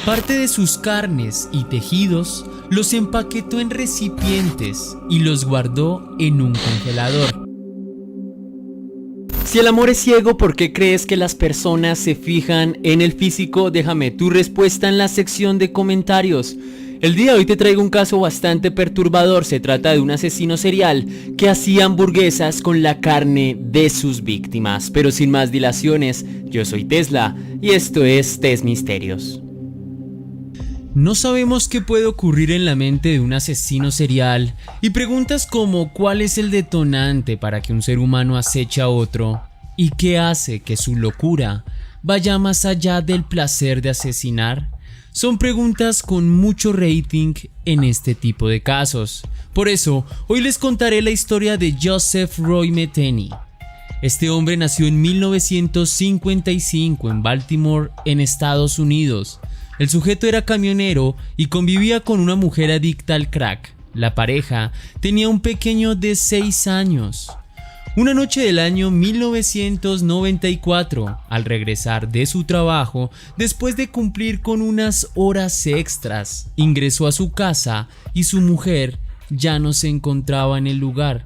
Parte de sus carnes y tejidos los empaquetó en recipientes y los guardó en un congelador. Si el amor es ciego, ¿por qué crees que las personas se fijan en el físico? Déjame tu respuesta en la sección de comentarios. El día de hoy te traigo un caso bastante perturbador. Se trata de un asesino serial que hacía hamburguesas con la carne de sus víctimas. Pero sin más dilaciones, yo soy Tesla y esto es Test Misterios. No sabemos qué puede ocurrir en la mente de un asesino serial y preguntas como ¿cuál es el detonante para que un ser humano aceche a otro? ¿Y qué hace que su locura vaya más allá del placer de asesinar? Son preguntas con mucho rating en este tipo de casos. Por eso, hoy les contaré la historia de Joseph Roy Metheny. Este hombre nació en 1955 en Baltimore, en Estados Unidos. El sujeto era camionero y convivía con una mujer adicta al crack. La pareja tenía un pequeño de 6 años. Una noche del año 1994, al regresar de su trabajo, después de cumplir con unas horas extras, ingresó a su casa y su mujer ya no se encontraba en el lugar.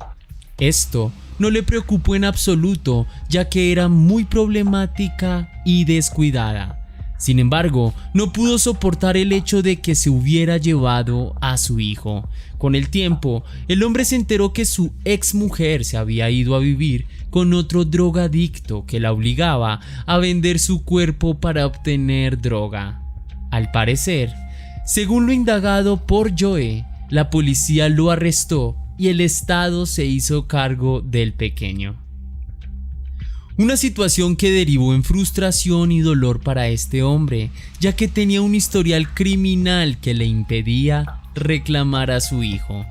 Esto no le preocupó en absoluto, ya que era muy problemática y descuidada. Sin embargo, no pudo soportar el hecho de que se hubiera llevado a su hijo. Con el tiempo, el hombre se enteró que su ex mujer se había ido a vivir con otro drogadicto que la obligaba a vender su cuerpo para obtener droga. Al parecer, según lo indagado por Joe, la policía lo arrestó y el Estado se hizo cargo del pequeño. Una situación que derivó en frustración y dolor para este hombre, ya que tenía un historial criminal que le impedía reclamar a su hijo.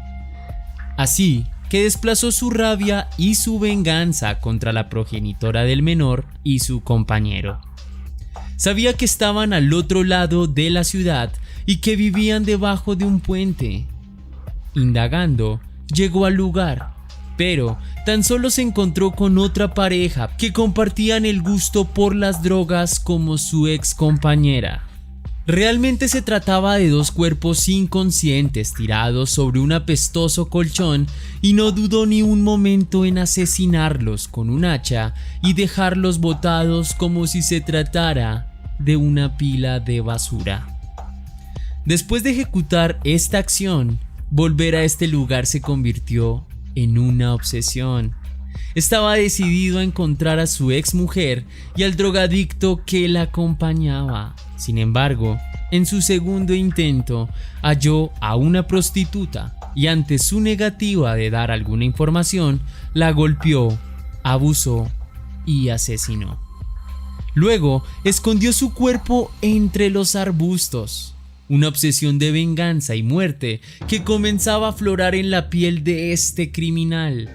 Así que desplazó su rabia y su venganza contra la progenitora del menor y su compañero. Sabía que estaban al otro lado de la ciudad y que vivían debajo de un puente. Indagando, llegó al lugar, pero tan solo se encontró con otra pareja que compartían el gusto por las drogas como su ex compañera. Realmente se trataba de dos cuerpos inconscientes tirados sobre un apestoso colchón y no dudó ni un momento en asesinarlos con un hacha y dejarlos botados como si se tratara de una pila de basura. Después de ejecutar esta acción, volver a este lugar se convirtió en una obsesión. Estaba decidido a encontrar a su ex mujer y al drogadicto que la acompañaba. Sin embargo, en su segundo intento, halló a una prostituta y ante su negativa de dar alguna información, la golpeó, abusó y asesinó. Luego, escondió su cuerpo entre los arbustos. Una obsesión de venganza y muerte que comenzaba a aflorar en la piel de este criminal.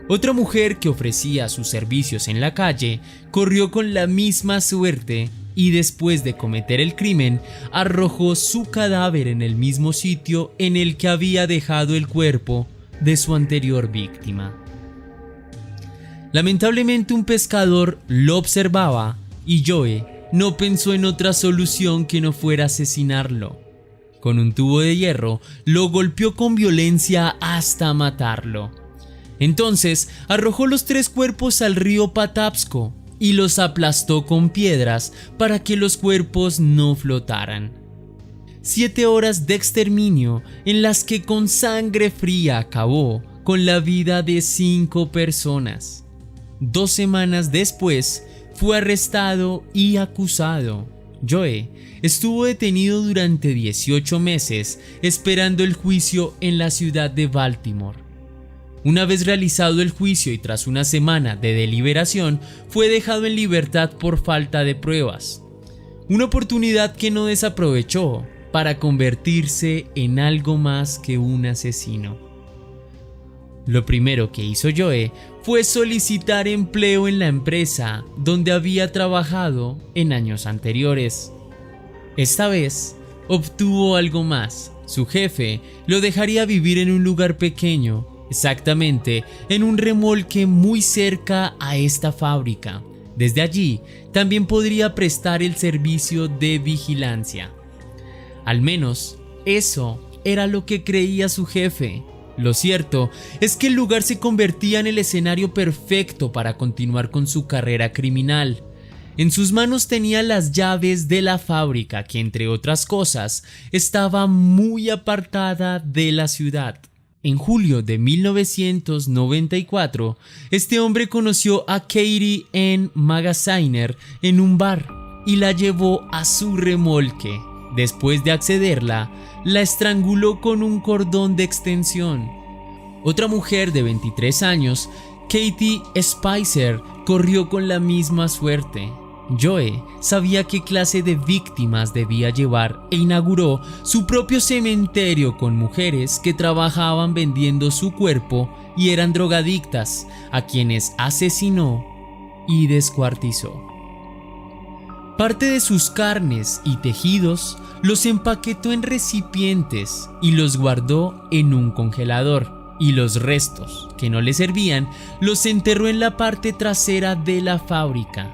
Otra mujer que ofrecía sus servicios en la calle corrió con la misma suerte y después de cometer el crimen arrojó su cadáver en el mismo sitio en el que había dejado el cuerpo de su anterior víctima. Lamentablemente un pescador lo observaba y Joe no pensó en otra solución que no fuera asesinarlo. Con un tubo de hierro, lo golpeó con violencia hasta matarlo. Entonces, arrojó los 3 cuerpos al río Patapsco y los aplastó con piedras para que los cuerpos no flotaran. 7 horas de exterminio en las que con sangre fría acabó con la vida de 5 personas. 2 semanas después, fue arrestado y acusado. Joe estuvo detenido durante 18 meses esperando el juicio en la ciudad de Baltimore. Una vez realizado el juicio y tras una semana de deliberación, fue dejado en libertad por falta de pruebas. Una oportunidad que no desaprovechó para convertirse en algo más que un asesino. Lo primero que hizo Joe fue solicitar empleo en la empresa donde había trabajado en años anteriores. Esta vez obtuvo algo más. Su jefe lo dejaría vivir en un lugar pequeño, exactamente en un remolque muy cerca a esta fábrica. Desde allí, también podría prestar el servicio de vigilancia. Al menos, eso era lo que creía su jefe. Lo cierto es que el lugar se convertía en el escenario perfecto para continuar con su carrera criminal. En sus manos tenía las llaves de la fábrica que, entre otras cosas, estaba muy apartada de la ciudad. En julio de 1994, este hombre conoció a Katie Ann Magaziner en un bar y la llevó a su remolque. Después de accederla, la estranguló con un cordón de extensión. Otra mujer de 23 años, Katie Spicer, corrió con la misma suerte. Joe sabía qué clase de víctimas debía llevar e inauguró su propio cementerio con mujeres que trabajaban vendiendo su cuerpo y eran drogadictas, a quienes asesinó y descuartizó. Parte de sus carnes y tejidos los empaquetó en recipientes y los guardó en un congelador, y los restos, que no le servían, los enterró en la parte trasera de la fábrica.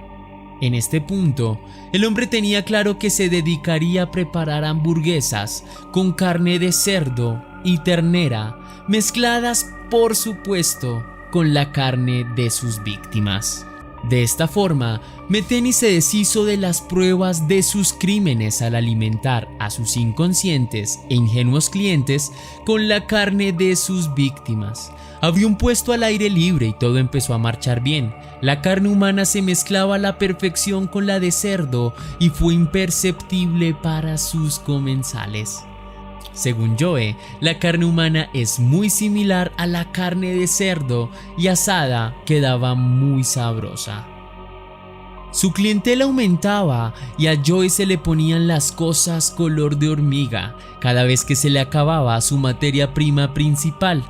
En este punto, el hombre tenía claro que se dedicaría a preparar hamburguesas con carne de cerdo y ternera, mezcladas, por supuesto, con la carne de sus víctimas. De esta forma, Metheny se deshizo de las pruebas de sus crímenes al alimentar a sus inconscientes e ingenuos clientes con la carne de sus víctimas. Abrió un puesto al aire libre y todo empezó a marchar bien. La carne humana se mezclaba a la perfección con la de cerdo y fue imperceptible para sus comensales. Según Joe, la carne humana es muy similar a la carne de cerdo y asada quedaba muy sabrosa. Su clientela aumentaba y a Joe se le ponían las cosas color de hormiga cada vez que se le acababa su materia prima principal,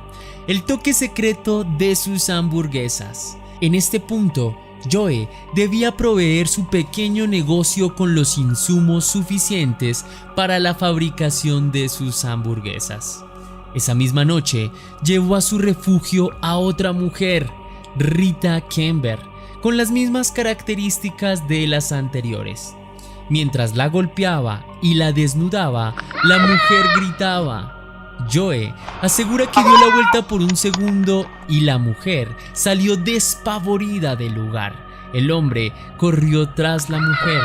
el toque secreto de sus hamburguesas. En este punto, Joe debía proveer su pequeño negocio con los insumos suficientes para la fabricación de sus hamburguesas. Esa misma noche, llevó a su refugio a otra mujer, Rita Kember, con las mismas características de las anteriores. Mientras la golpeaba y la desnudaba, la mujer gritaba. Joe asegura que dio la vuelta por un segundo y la mujer salió despavorida del lugar. El hombre corrió tras la mujer,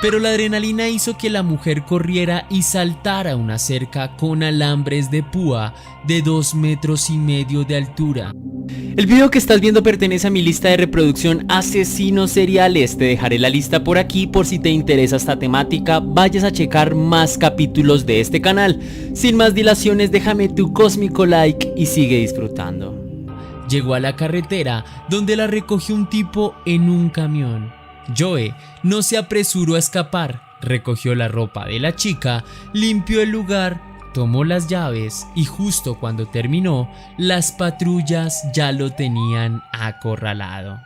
pero la adrenalina hizo que la mujer corriera y saltara una cerca con alambres de púa de 2,5 metros de altura. El video que estás viendo pertenece a mi lista de reproducción Asesinos Seriales. Te dejaré la lista por aquí por si te interesa esta temática, vayas a checar más capítulos de este canal. Sin más dilaciones, déjame tu cósmico like y sigue disfrutando. Llegó a la carretera donde la recogió un tipo en un camión. Joe no se apresuró a escapar, recogió la ropa de la chica, limpió el lugar, tomó las llaves y justo cuando terminó, las patrullas ya lo tenían acorralado.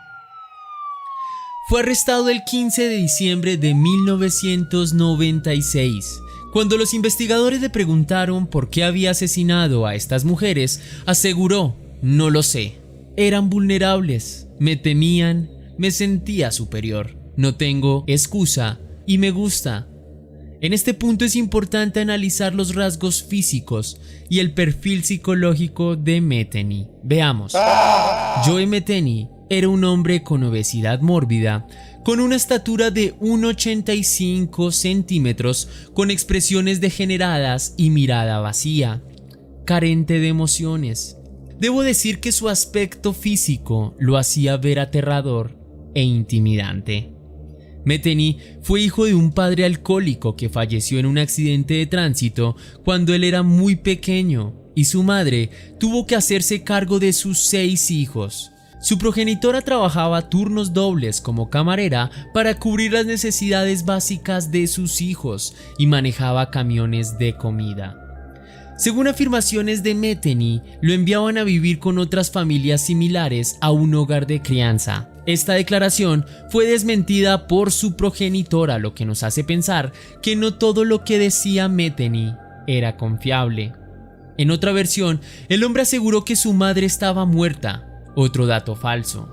Fue arrestado el 15 de diciembre de 1996. Cuando los investigadores le preguntaron por qué había asesinado a estas mujeres, aseguró: "No lo sé. Eran vulnerables, me temían, me sentía superior. No tengo excusa y me gusta". En este punto es importante analizar los rasgos físicos y el perfil psicológico de Metheny. Veamos. Joe Metheny era un hombre con obesidad mórbida, con una estatura de 1,85 centímetros, con expresiones degeneradas y mirada vacía, carente de emociones. Debo decir que su aspecto físico lo hacía ver aterrador e intimidante. Metheny fue hijo de un padre alcohólico que falleció en un accidente de tránsito cuando él era muy pequeño, y su madre tuvo que hacerse cargo de sus 6 hijos. Su progenitora trabajaba turnos dobles como camarera para cubrir las necesidades básicas de sus hijos y manejaba camiones de comida. Según afirmaciones de Metheny, lo enviaban a vivir con otras familias similares a un hogar de crianza. Esta declaración fue desmentida por su progenitora, lo que nos hace pensar que no todo lo que decía Metheny era confiable. En otra versión, el hombre aseguró que su madre estaba muerta, otro dato falso.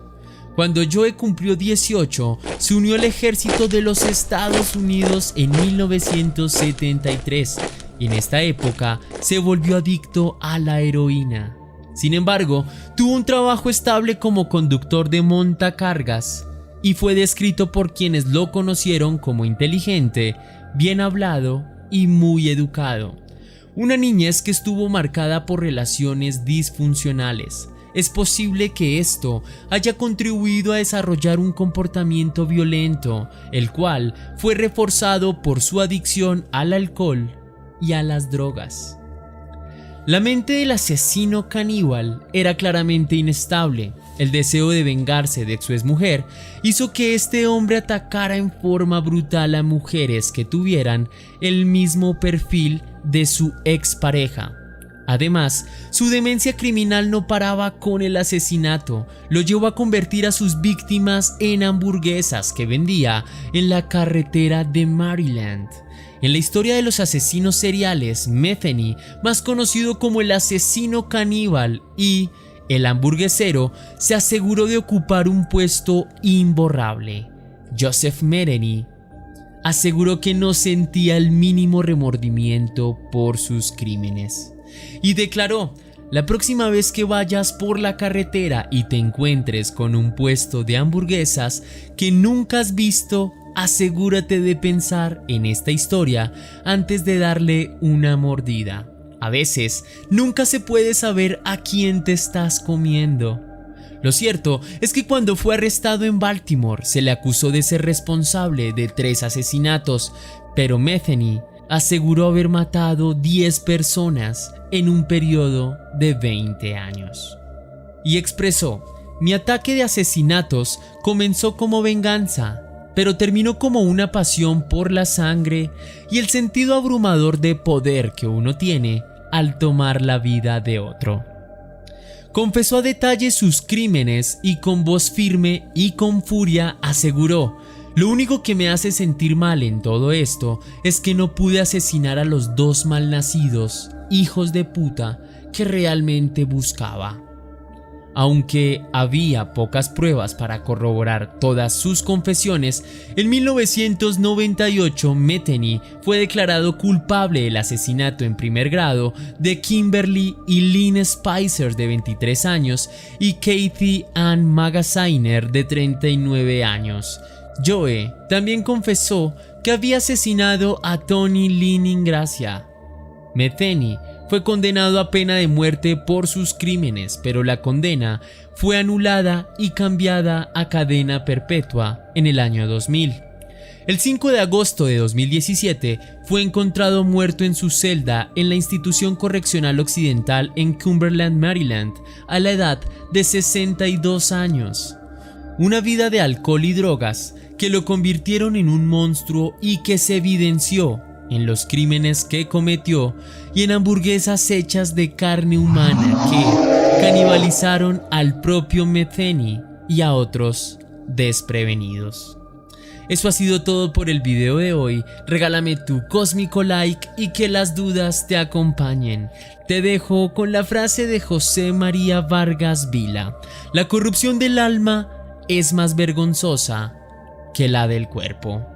Cuando Joe cumplió 18, se unió al ejército de los Estados Unidos en 1973 y en esta época se volvió adicto a la heroína. Sin embargo, tuvo un trabajo estable como conductor de montacargas y fue descrito por quienes lo conocieron como inteligente, bien hablado y muy educado. Una niñez que estuvo marcada por relaciones disfuncionales. Es posible que esto haya contribuido a desarrollar un comportamiento violento, el cual fue reforzado por su adicción al alcohol y a las drogas. La mente del asesino caníbal era claramente inestable. El deseo de vengarse de su exmujer hizo que este hombre atacara en forma brutal a mujeres que tuvieran el mismo perfil de su expareja. Además, su demencia criminal no paraba con el asesinato, lo llevó a convertir a sus víctimas en hamburguesas que vendía en la carretera de Maryland. En la historia de los asesinos seriales, Metheny, más conocido como el asesino caníbal y el hamburguesero, se aseguró de ocupar un puesto imborrable. Joseph Metheny aseguró que no sentía el mínimo remordimiento por sus crímenes y declaró: la próxima vez que vayas por la carretera y te encuentres con un puesto de hamburguesas que nunca has visto, asegúrate de pensar en esta historia antes de darle una mordida. A veces, nunca se puede saber a quién te estás comiendo. Lo cierto es que cuando fue arrestado en Baltimore, se le acusó de ser responsable de 3 asesinatos, pero Metheny aseguró haber matado 10 personas en un periodo de 20 años. Y expresó: mi ataque de asesinatos comenzó como venganza, pero terminó como una pasión por la sangre y el sentido abrumador de poder que uno tiene al tomar la vida de otro. Confesó a detalle sus crímenes y con voz firme y con furia aseguró: lo único que me hace sentir mal en todo esto es que no pude asesinar a los 2 malnacidos hijos de puta que realmente buscaba. Aunque había pocas pruebas para corroborar todas sus confesiones, en 1998 Metheny fue declarado culpable del asesinato en primer grado de Kimberly y Lynn Spicer, de 23 años, y Kathy Ann Magaziner, de 39 años. Joe también confesó que había asesinado a Tony Lynn Ingracia. Metheny fue condenado a pena de muerte por sus crímenes, pero la condena fue anulada y cambiada a cadena perpetua en el año 2000. El 5 de agosto de 2017 fue encontrado muerto en su celda en la Institución Correccional Occidental en Cumberland, Maryland, a la edad de 62 años. Una vida de alcohol y drogas que lo convirtieron en un monstruo y que se evidenció en los crímenes que cometió y en hamburguesas hechas de carne humana que canibalizaron al propio Metheny y a otros desprevenidos. Eso ha sido todo por el video de hoy. Regálame tu cósmico like y que las dudas te acompañen. Te dejo con la frase de José María Vargas Vila: la corrupción del alma es más vergonzosa que la del cuerpo.